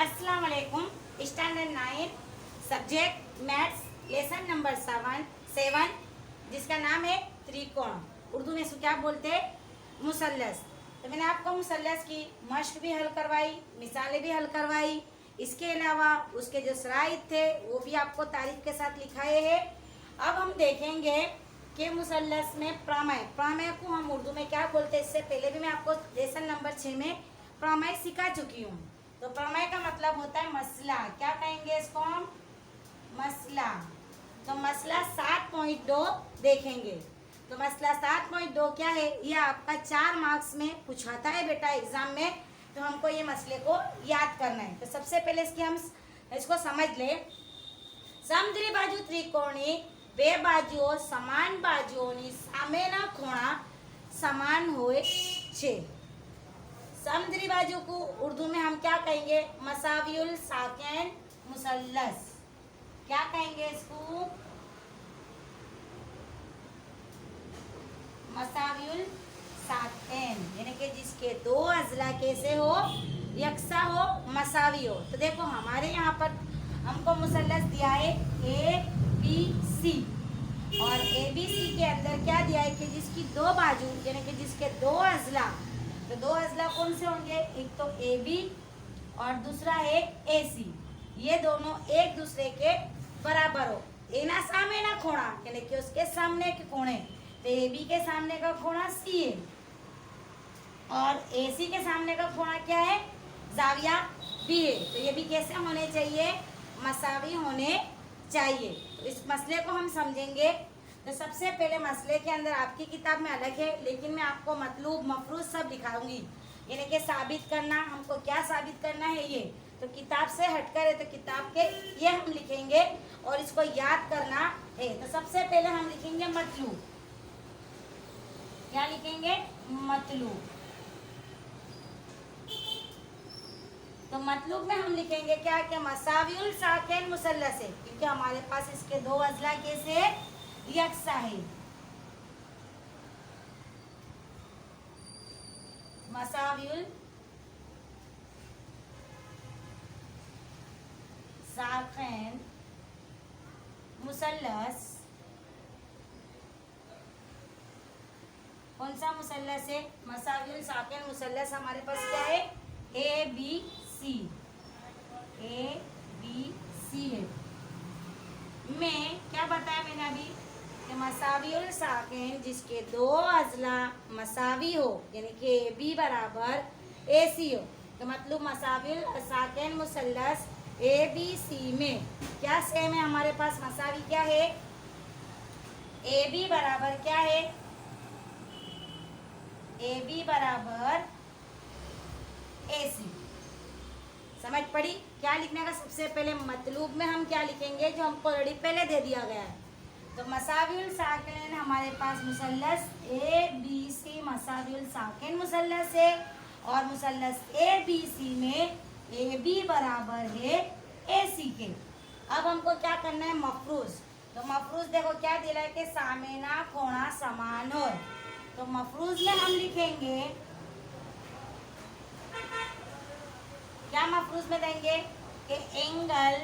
अस्सलाम वालेकुम। Standard 9 subject maths lesson number 7 जिसका नाम है त्रिकोण। उर्दू में इसको क्या बोलते हैं? मुसल्लस। तो मैंने आपको मुसल्लस की मश्क भी हल करवाई, मिसालें भी हल करवाई। इसके अलावा उसके जो शराइत थे वो भी आपको तारीफ के साथ लिखाए हैं। अब हम देखेंगे कि मुसल्लस में प्रमेय को हम उर्दू में क्या बोलते हैं। इससे पहले भी मैं आपको लेसन नंबर 6 में प्रमेय सिखा चुकी हूँ। तो प्रमेय का मतलब होता है मसला। क्या कहेंगे इसको हम? मसला। तो मसला 7.2 देखेंगे। तो मसला 7.2 क्या है? ये आपका 4 मार्क्स में पूछाता है बेटा एग्जाम में। तो हमको ये मसले को याद करना है। तो सबसे पहले हम इसको समझ ले। समद्विबाजु त्रिकोणी બે બાજુઓ સમાન બાજુઓની સામેના ખૂણા समान होए छे। समद्विबाजु को उर्दू में हम क्या कहेंगे? मसावियुल साकिन मुसल्लस। क्या कहेंगे इसको? मसावियुल साकिन, यानी कि जिसके दो अजला कैसे हो? यकसा हो, मसावी हो। तो देखो हमारे यहाँ पर हमको मुसल्लस दिया है ए बी सी, और ए बी सी के अंदर क्या दिया है कि जिसकी दो बाजू यानी कि जिसके दो अजला, तो दो अजला कौन से होंगे? एक तो ए बी और दूसरा है ए सी। ये दोनों एक दूसरे के बराबर हो। एना सामने ना कोणा यानी कि उसके सामने के कोणे। तो ए बी के सामने का कोणा सी है और ए सी के सामने का कोणा क्या है? जाविया बी है। तो ये भी कैसे होने चाहिए? मसावी होने चाहिए। तो इस मसले को हम समझेंगे। तो सबसे पहले मसले के अंदर आपकी किताब में अलग है, लेकिन मैं आपको मतलूब मफरूज सब दिखाऊंगी। यानी कि साबित करना, हमको क्या साबित करना है ये तो किताब से हटकर है। तो किताब के ये हम लिखेंगे और इसको याद करना है। तो सबसे पहले हम लिखेंगे मतलूब। क्या लिखेंगे? मतलूब। तो मतलूब में हम लिखेंगे क्या? कि मसावियुल साकिन मुसल्लस है, क्योंकि हमारे पास इसके दो अजला कैसे यकसा है। मसावियुल साकिन मुसल्लस। कौन सा मुसल्लस है? मसावियुल साकिन मुसल्लस हमारे पास क्या है? A B C. A B C है। में क्या बताया मैंने अभी कि मसावियुल साकिन जिसके दो अजला मसावी हो, यानी कि ए बी बराबर ए सी हो। तो मतलब मसावियुल साकिन मुसल्लस ए बी सी में क्या सेम है? हमारे पास मसावी क्या है? ए बी बराबर क्या है? ए बी बराबर ए सी। समझ पड़ी? क्या लिखने का? सबसे पहले मतलूब में हम क्या लिखेंगे जो हमको ऑलरेडी पहले दे दिया गया है। तो मसावियुल साकिन हमारे पास मुसल्लस ए बी सी मसावियुल साकिन मुसल्लस है, और मुसल्लस ए बी सी में ए बी बराबर है ए सी के। अब हमको क्या करना है? मफरूज। तो मफरूज देखो क्या दिया है कि सामेना कोणा समान हो। तो मफरूज में हम लिखेंगे क्या? मफरूज में देंगे कि एंगल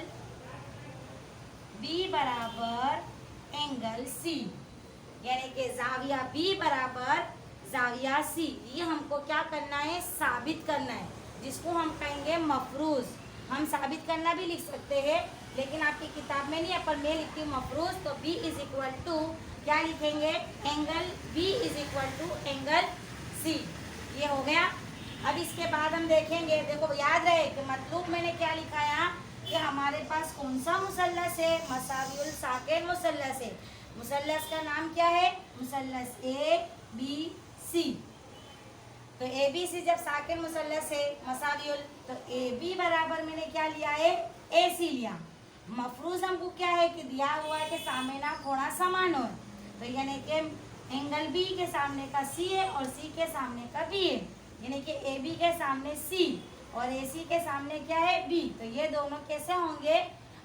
बी बराबर एंगल सी, यानी कि जाविया बी बराबर जाविया सी। ये हमको क्या करना है? साबित करना है, जिसको हम कहेंगे मफरूज। हम साबित करना भी लिख सकते हैं, लेकिन आपकी किताब में नहीं है, पर मैं लिखती हूँ मफरूज। तो बी इज इक्वल टू क्या लिखेंगे? Angle B is equal to angle C. ये हो गया। अब इसके बाद हम देखेंगे, देखो याद रहे कि मतलब मैंने क्या लिखाया कि हमारे पास कौन सा मुसल्लस है? मसावियुल साकिन मुसल्लस है। मुसल्लस का नाम क्या है? मुसल्लस ए बी सी। तो ए बी सी जब साकिन मुसल्लस है मसावियुल, तो ए बी बराबर मैंने क्या लिया है? ए सी लिया। मफरूज हमको क्या है कि दिया हुआ है कि सामेना कोणा समान हो। तो यानी कि एंगल बी के सामने का सी है और सी के सामने का बी है, यानी कि ए बी के सामने सी और ए सी के सामने क्या है? बी। तो ये दोनों कैसे होंगे?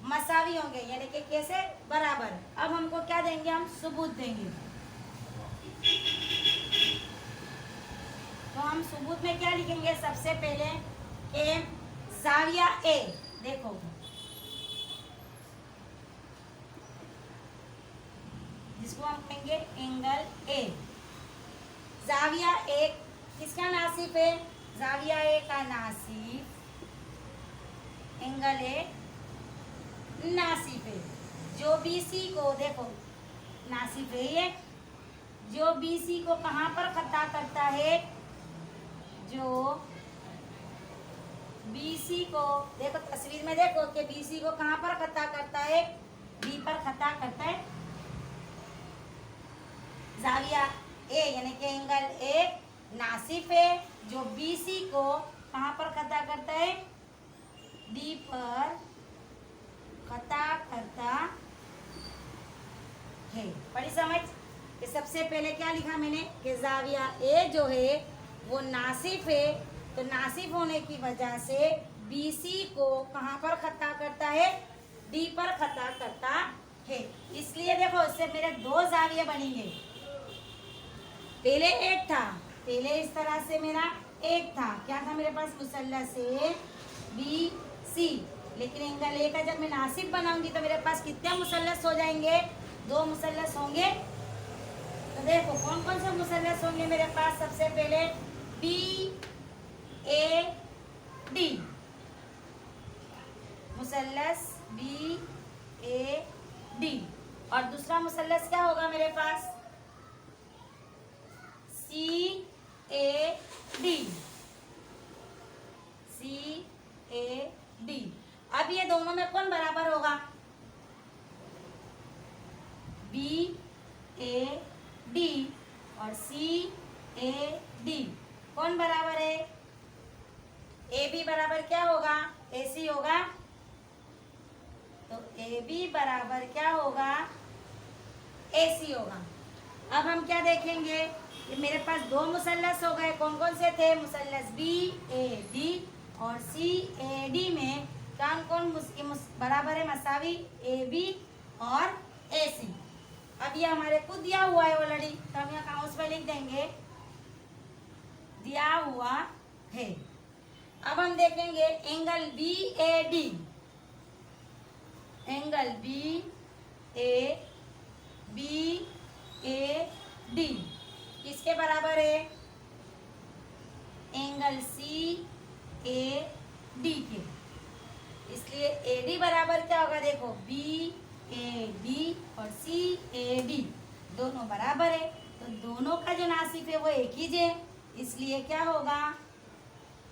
मसावी होंगे, यानी कि कैसे? बराबर। अब हमको क्या देंगे? हम सबूत देंगे। तो हम सबूत में क्या लिखेंगे? सबसे पहले कि जाविया ए, देखो जिसको हम कहेंगे एंगल ए। जाविया ए किसका नासिफ है? जाविया ए का नासिफ एंगल ए नासिफ है। जो बीसी को देखो नासिफ है ये, जो बीसी को कहाँ पर खता करता है? जो बीसी को देखो तस्वीर में देखो कि बीसी को कहाँ पर खता करता है? बी पर खता करता है। जाविया ए यानी कि एंगल ए नासिफ है जो बीसी को कहाँ पर खता करता है? डी पर खता करता है। पढ़ी समझ? कि सबसे पहले क्या लिखा मैंने कि जाविया ए जो है वो नासिफ है, तो नासिफ होने की वजह से बीसी को कहाँ पर खता करता है? डी पर खता करता है। इसलिए देखो इससे मेरे दो जाविये बनेंगे। पहले एक था, पहले इस तरह से मेरा एक था, क्या था मेरे पास? मुसल्लस ए बी सी। लेकिन एंगल ए का जब मैं नासिफ बनाऊंगी तो मेरे पास कितने मुसल्लस हो जाएंगे? दो मुसल्लस होंगे। तो देखो कौन कौन से मुसल्लस होंगे मेरे पास? सबसे पहले बी ए डी, मुसल्लस बी ए डी। और दूसरा मुसल्लस क्या होगा मेरे पास? सी A D, C A D. अब ये दोनों में कौन बराबर होगा? बी ए डी और सी ए डी कौन बराबर है? ए बी बराबर क्या होगा? ए सी होगा। तो ए बी बराबर क्या होगा? ए सी होगा। अब हम क्या देखेंगे? ये मेरे पास दो मुसल्लस हो गए। कौन कौन से थे? मुसल्लस बी ए डी और सी ए डी में कौन बराबर है? मसावी ए बी और ए सी। अब ये हमारे को दिया हुआ है ऑलरेडी, तो हम यहाँ काउंस पे लिख देंगे दिया हुआ है। अब हम देखेंगे angle B A D, angle B A D किसके बराबर है? एंगल सी ए डी के। इसलिए ए डी बराबर क्या होगा? देखो बी ए डी और सी ए डी दोनों बराबर है, तो दोनों का जो नासिफ है वो एक ही है। इसलिए क्या होगा?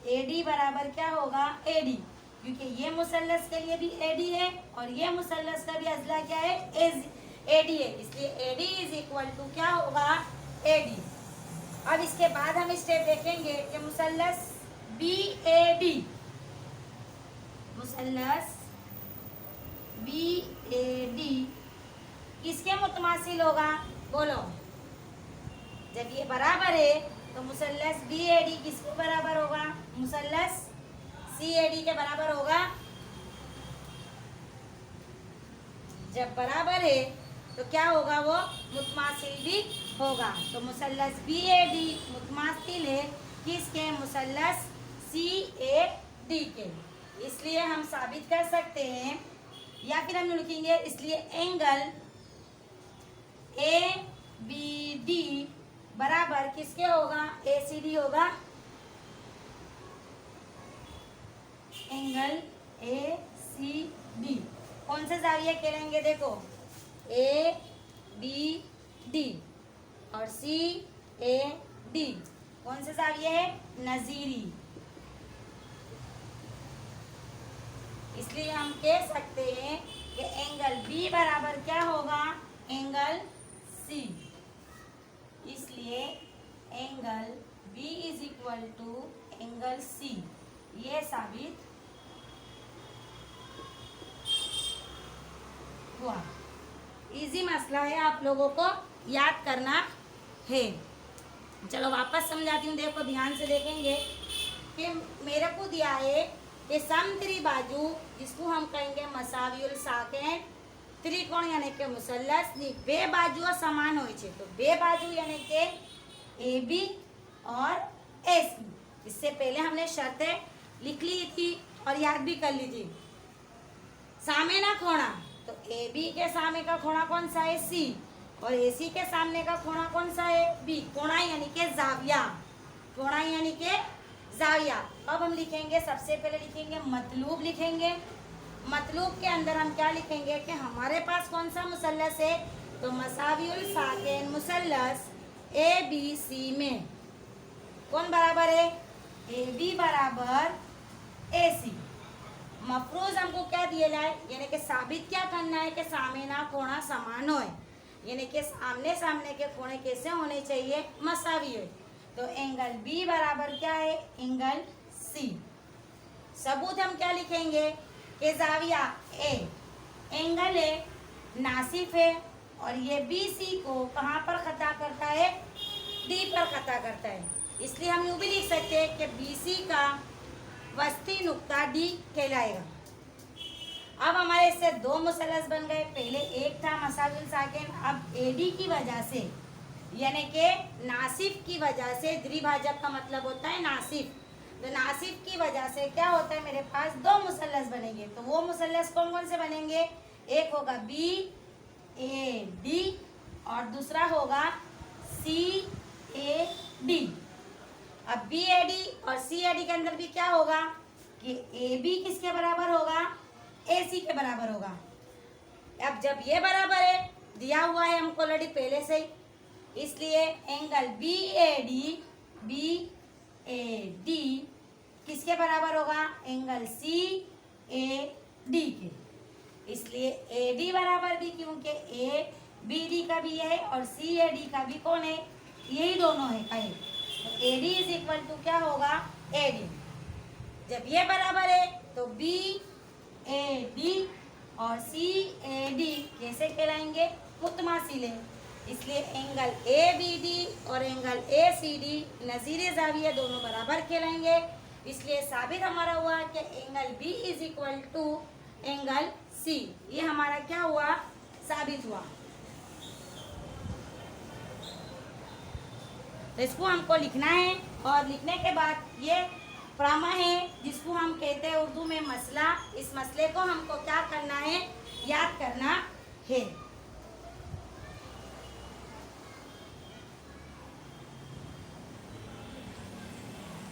ए डी बराबर क्या होगा? ए डी, क्योंकि ये मुसल्लस के लिए भी ए डी है और ये मुसल्लस का भी अजला क्या है? ए डी है। इसलिए A D is equal to क्या होगा? A D. अब इसके बाद हम स्टेप देखेंगे कि मुसल्लस बी ए डी, मुसल्लस बी ए डी किसके मुतमासिल होगा? बोलो। जब ये बराबर है तो मुसल्लस बी ए डी किसके बराबर होगा? मुसल्लस सी ए डी के बराबर होगा। जब बराबर है तो क्या होगा? वो मुतमासिल भी होगा। तो मुसल्लस बी ए डी मुतमासिल है किसके? मुसल्लस सी ए डी के। इसलिए हम साबित कर सकते हैं, या फिर हम लिखेंगे इसलिए एंगल ए बी डी बराबर किसके होगा? ए सी डी होगा। एंगल ए सी डी कौन से जाविये कहलाएंगे? देखो ए बी डी और सी ए डी कौन से जाविये है? नजीरी। इसलिए हम कह सकते हैं कि एंगल बी बराबर क्या होगा? Angle C. इसलिए angle B is equal to angle C, ये साबित हुआ। इजी मसला है, आप लोगों को याद करना है। चलो वापस समझाती हूँ, देखो ध्यान से देखेंगे कि मेरे को दिया है कि समत्री बाजू जिसको हम कहेंगे मसावियुल साकेन त्रिकोण यानी कि मुसल्लस ની બે બાજુઓ સમાન હોય છે, तो बे बाजू यानी कि ए बी और एस बी। इससे पहले हमने शर्तें लिख ली थी और याद भी कर लीजिए। सामे ना कोणा, तो ए बी के सामने का कोणा कौन सा है? सी। और ए सी के सामने का कोणा कौन सा है? बी। कोणा यानी के जाविया, कोणा यानी के जाविया। अब हम लिखेंगे, सबसे पहले लिखेंगे मतलूब लिखेंगे। मतलूब के अंदर हम क्या लिखेंगे कि हमारे पास कौन सा मुसल्लस है? तो मसावियुल साकिन मुसल्लस ए बी सी में कौन बराबर है? ए बी बराबर ए सी। मफरूज हमको क्या दिया जाए, यानी कि साबित क्या करना है कि सामेना कोणा समान हो, यानी कि आमने सामने के कोणे कैसे होने चाहिए? मसावी हो। तो एंगल बी बराबर क्या है? Angle C. सबूत हम क्या लिखेंगे कि जाविया ए एंगल ए नासिफ है और ये बी सी को कहाँ पर खता करता है? डी पर खता करता है। इसलिए हम यूँ भी लिख सकते हैं कि बी सी का वस्ती नुक्ता डी कहलाएगा। अब हमारे इससे दो मुसल्लस बन गए। पहले एक था मसाविल साकिन, अब एडी की वजह से यानी कि नासिफ की वजह से, द्विभाजक का मतलब होता है नासिफ, तो नासिफ की वजह से क्या होता है? मेरे पास दो मुसल्लस बनेंगे। तो वो मुसल्लस कौन कौन से बनेंगे? एक होगा बी ए डी और दूसरा होगा सी ए डी। अब बी ए डी और सी ए डी के अंदर भी क्या होगा कि ए बी किसके बराबर होगा? ए सी के बराबर होगा। अब जब ये बराबर है, दिया हुआ है हमको ऑलरेडी पहले से ही, इसलिए एंगल बी ए डी किसके बराबर होगा? एंगल सी ए डी के। इसलिए ए डी बराबर भी, क्योंकि ए बी डी का भी है और सी ए डी का भी कौन है? यही दोनों है का है। तो A D is equal to क्या होगा? A D. जब ये बराबर है तो बी ए डी और सी ए डी कैसे कहलाएंगे? मुतमासिल है। इसलिए एंगल ए बी डी और एंगल ए सी डी नज़ीर ज़ाविया दोनों बराबर कहलाएंगे। इसलिए साबित हमारा हुआ कि angle B is equal to angle C. ये हमारा क्या हुआ? साबित हुआ। तो इसको हमको लिखना है और लिखने के बाद ये प्रामा है जिसको हम कहते हैं उर्दू में मसला। इस मसले को हमको क्या करना है? याद करना है।